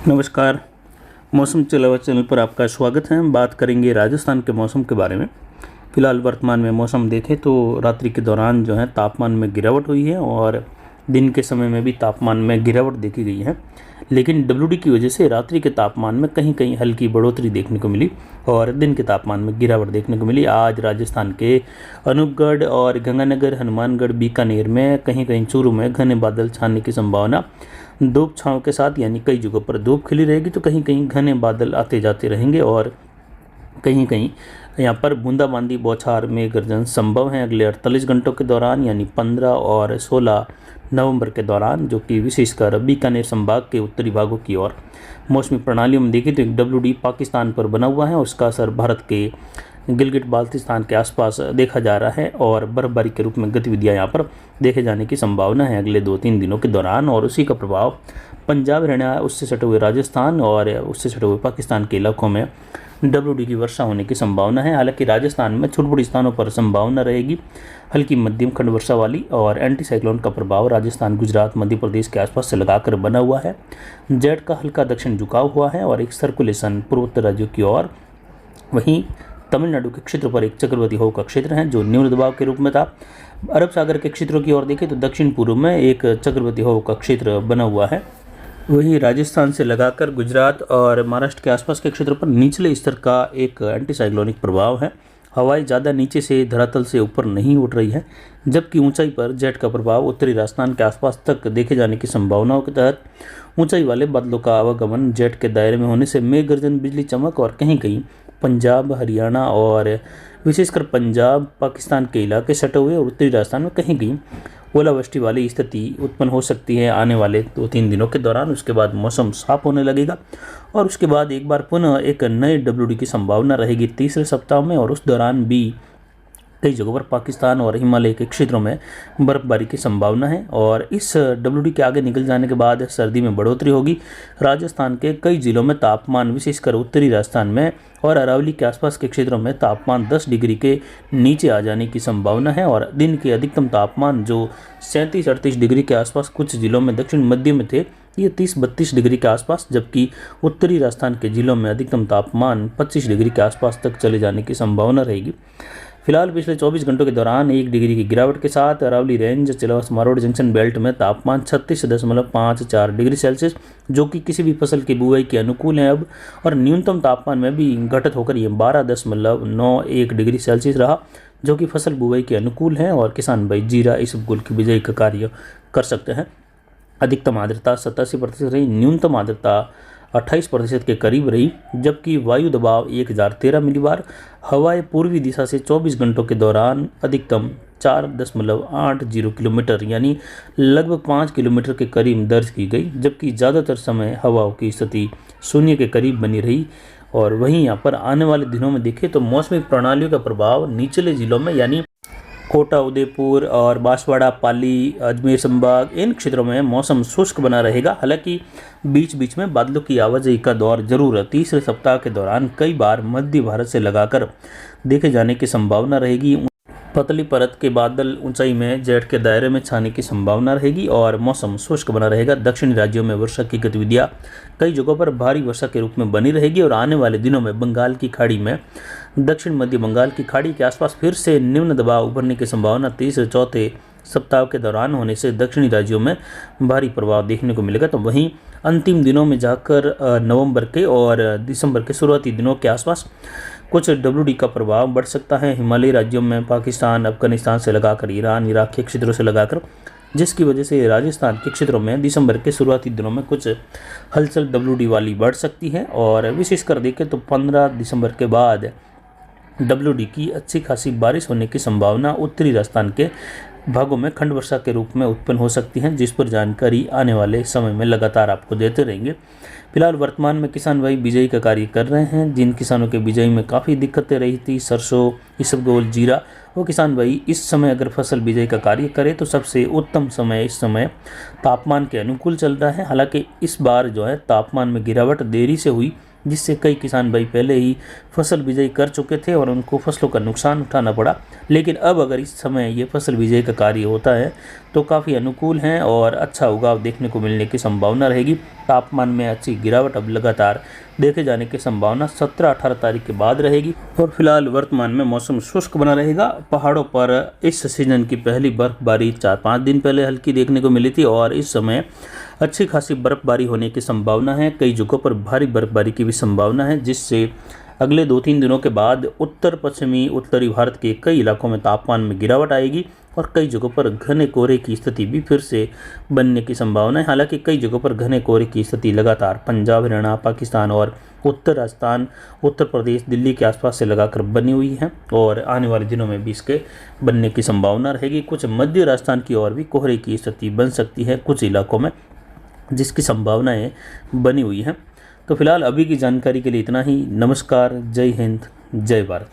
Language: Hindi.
नमस्कार। मौसम चलावा चैनल पर आपका स्वागत है। हम बात करेंगे राजस्थान के मौसम के बारे में। फिलहाल वर्तमान में मौसम देखें तो रात्रि के दौरान जो है तापमान में गिरावट हुई है और दिन के समय में भी तापमान में गिरावट देखी गई है। लेकिन डब्ल्यूडी की वजह से रात्रि के तापमान में कहीं कहीं हल्की बढ़ोतरी देखने को मिली और दिन के तापमान में गिरावट देखने को मिली। आज राजस्थान के अनूपगढ़ और गंगानगर, हनुमानगढ़, बीकानेर में कहीं कहीं चूरू में घने बादल छाने की संभावना धूप छांव के साथ, यानी कई जगहों पर धूप खिली रहेगी तो कहीं कहीं घने बादल आते जाते रहेंगे और कहीं कहीं यहाँ पर बूंदाबांदी, बौछार में गर्जन संभव है अगले 48 घंटों के दौरान, यानी 15 और 16 नवंबर के दौरान, जो कि विशेषकर बीकानेर संभाग के उत्तरी भागों की ओर। मौसमी प्रणालियों में देखें तो एक डब्ल्यूडी पाकिस्तान पर बना हुआ है और उसका असर भारत के गिलगिट बाल्टिस्तान के आसपास देखा जा रहा है और बर्फबारी के रूप में गतिविधियां यहाँ पर देखे जाने की संभावना है अगले 2-3 दिनों के दौरान। और उसी का प्रभाव पंजाब, हरियाणा, उससे सटे हुए राजस्थान और उससे सटे हुए पाकिस्तान के इलाकों में डब्ल्यूडी की वर्षा होने की संभावना है। हालांकि राजस्थान में छोटी-बड़ी स्थानों पर संभावना रहेगी हल्की मध्यम खंड वर्षा वाली। और एंटी साइक्लोन का प्रभाव राजस्थान, गुजरात, मध्य प्रदेश के आसपास से लगाकर बना हुआ है। जेट का हल्का दक्षिण झुकाव हुआ है और एक सर्कुलेशन पूर्वोत्तर राज्यों की ओर। वहीं तमिलनाडु के क्षेत्र पर एक चक्रवाती हवा का क्षेत्र है जो निम्न दबाव के रूप में था। अरब सागर के क्षेत्रों की ओर देखें तो दक्षिण पूर्व में एक चक्रवाती हवा का क्षेत्र बना हुआ है। वहीं राजस्थान से लगाकर गुजरात और महाराष्ट्र के आसपास के क्षेत्र पर निचले स्तर का एक एंटी साइक्लोनिक प्रभाव है। हवाएं ज़्यादा नीचे से धरातल से ऊपर नहीं उठ रही है, जबकि ऊंचाई पर जेट का प्रभाव उत्तरी राजस्थान के आसपास तक देखे जाने की संभावनाओं के तहत ऊंचाई वाले बादलों का आवागमन जेट के दायरे में होने से मेघ गर्जन, बिजली चमक और कहीं कहीं पंजाब, हरियाणा और विशेषकर पंजाब, पाकिस्तान के इलाके सटे हुए और उत्तरी राजस्थान में कहीं कहीं ओलावृष्टि वाली स्थिति उत्पन्न हो सकती है आने वाले 2-3 दिनों के दौरान। उसके बाद मौसम साफ होने लगेगा और उसके बाद एक बार पुनः एक नए डब्ल्यूडी की संभावना रहेगी तीसरे सप्ताह में। और उस दौरान भी कई जगहों पर पाकिस्तान और हिमालय के क्षेत्रों में बर्फबारी की संभावना है। और इस डब्ल्यूडी के आगे निकल जाने के बाद सर्दी में बढ़ोतरी होगी। राजस्थान के कई जिलों में तापमान, विशेषकर उत्तरी राजस्थान में और अरावली के आसपास के क्षेत्रों में तापमान 10 डिग्री के नीचे आ जाने की संभावना है। और दिन के अधिकतम तापमान जो 37-38 डिग्री के आसपास कुछ जिलों में दक्षिण मध्य में थे, ये 30-32 डिग्री के आसपास, जबकि उत्तरी राजस्थान के जिलों में अधिकतम तापमान 25 डिग्री के आसपास तक चले जाने की संभावना रहेगी। फिलहाल पिछले 24 घंटों के दौरान 1 डिग्री की गिरावट के साथ अरावली रेंज, चिलवास, मारोड जंक्शन बेल्ट में तापमान 36.54 डिग्री सेल्सियस, जो कि किसी भी फसल की बुआई के अनुकूल है अब। और न्यूनतम तापमान में भी घटित होकर ये 12.91 डिग्री सेल्सियस रहा, जो कि फसल बुआई के अनुकूल है और किसान भाई जीरा, इसबगोल की बिजाई का कार्य कर सकते हैं। अधिकतम आर्द्रता 87% रही, न्यूनतम आर्द्रता 28% के करीब रही, जबकि वायु दबाव 1013 मिलीबार। हवाएं पूर्वी दिशा से 24 घंटों के दौरान अधिकतम 4.80 किलोमीटर, यानी लगभग 5 किलोमीटर के करीब दर्ज की गई, जबकि ज़्यादातर समय हवाओं की स्थिति शून्य के करीब बनी रही। और वहीं यहाँ पर आने वाले दिनों में देखें तो मौसमी प्रणालियों का प्रभाव निचले जिलों में, यानी कोटा, उदयपुर और बांसवाड़ा, पाली, अजमेर संभाग, इन क्षेत्रों में मौसम शुष्क बना रहेगा। हालांकि बीच बीच में बादलों की आवाजाही का दौर जरूर तीसरे सप्ताह के दौरान कई बार मध्य भारत से लगाकर देखे जाने की संभावना रहेगी। पतली परत के बादल ऊंचाई में जेट के दायरे में छाने की संभावना रहेगी और मौसम शुष्क बना रहेगा। दक्षिणी राज्यों में वर्षा की गतिविधियां कई जगहों पर भारी वर्षा के रूप में बनी रहेगी और आने वाले दिनों में बंगाल की खाड़ी में, दक्षिण मध्य बंगाल की खाड़ी के आसपास फिर से निम्न दबाव उभरने की संभावना तीसरे-चौथे सप्ताह के दौरान होने से दक्षिणी राज्यों में भारी प्रभाव देखने को मिलेगा। तो वहीं अंतिम दिनों में जाकर नवंबर के और दिसंबर के शुरुआती दिनों के आसपास कुछ डब्ल्यूडी का प्रभाव बढ़ सकता है हिमालयी राज्यों में, पाकिस्तान, अफगानिस्तान से लगाकर ईरान, इराक के क्षेत्रों से लगाकर, जिसकी वजह से राजस्थान के क्षेत्रों में दिसंबर के शुरुआती दिनों में कुछ हलचल डब्ल्यूडी वाली बढ़ सकती है। और विशेषकर देखें तो 15 दिसंबर के बाद डब्ल्यूडी की अच्छी खासी बारिश होने की संभावना उत्तरी राजस्थान के भागों में खंड वर्षा के रूप में उत्पन्न हो सकती है, जिस पर जानकारी आने वाले समय में लगातार आपको देते रहेंगे। फिलहाल वर्तमान में किसान भाई बिजाई का कार्य कर रहे हैं। जिन किसानों के बिजाई में काफ़ी दिक्कतें रही थी, सरसों, इसबगोल, जीरा, वो किसान भाई इस समय अगर फसल बिजाई का कार्य करें तो सबसे उत्तम समय इस समय तापमान के अनुकूल चल रहा है। हालांकि इस बार जो है तापमान में गिरावट देरी से हुई, जिससे कई किसान भाई पहले ही फसल बिजाई कर चुके थे और उनको फसलों का नुकसान उठाना पड़ा। लेकिन अब अगर इस समय ये फसल बिजाई का कार्य होता है तो काफ़ी अनुकूल हैं और अच्छा उगाव देखने को मिलने की संभावना रहेगी। तापमान में अच्छी गिरावट अब लगातार देखे जाने की संभावना 17-18 तारीख के बाद रहेगी। और फिलहाल वर्तमान में मौसम शुष्क बना रहेगा। पहाड़ों पर इस सीजन की पहली बर्फबारी 4-5 दिन पहले हल्की देखने को मिली थी और इस समय अच्छी खासी बर्फबारी होने की संभावना है। कई जगहों पर भारी बर्फबारी की भी संभावना है, जिससे अगले 2-3 दिनों के बाद उत्तर पश्चिमी उत्तरी भारत के कई इलाकों में तापमान में गिरावट आएगी और कई जगहों पर घने कोहरे की स्थिति भी फिर से बनने की संभावना है। हालांकि कई जगहों पर घने कोहरे की स्थिति लगातार पंजाब, हरियाणा, पाकिस्तान और उत्तर राजस्थान, उत्तर प्रदेश, दिल्ली के आसपास से लगाकर बनी हुई है और आने वाले दिनों में भी इसके बनने की संभावना रहेगी। कुछ मध्य राजस्थान की ओर भी कोहरे की स्थिति बन सकती है कुछ इलाकों में, जिसकी संभावनाएं बनी हुई हैं। तो फिलहाल अभी की जानकारी के लिए इतना ही। नमस्कार, जय हिंद, जय भारत।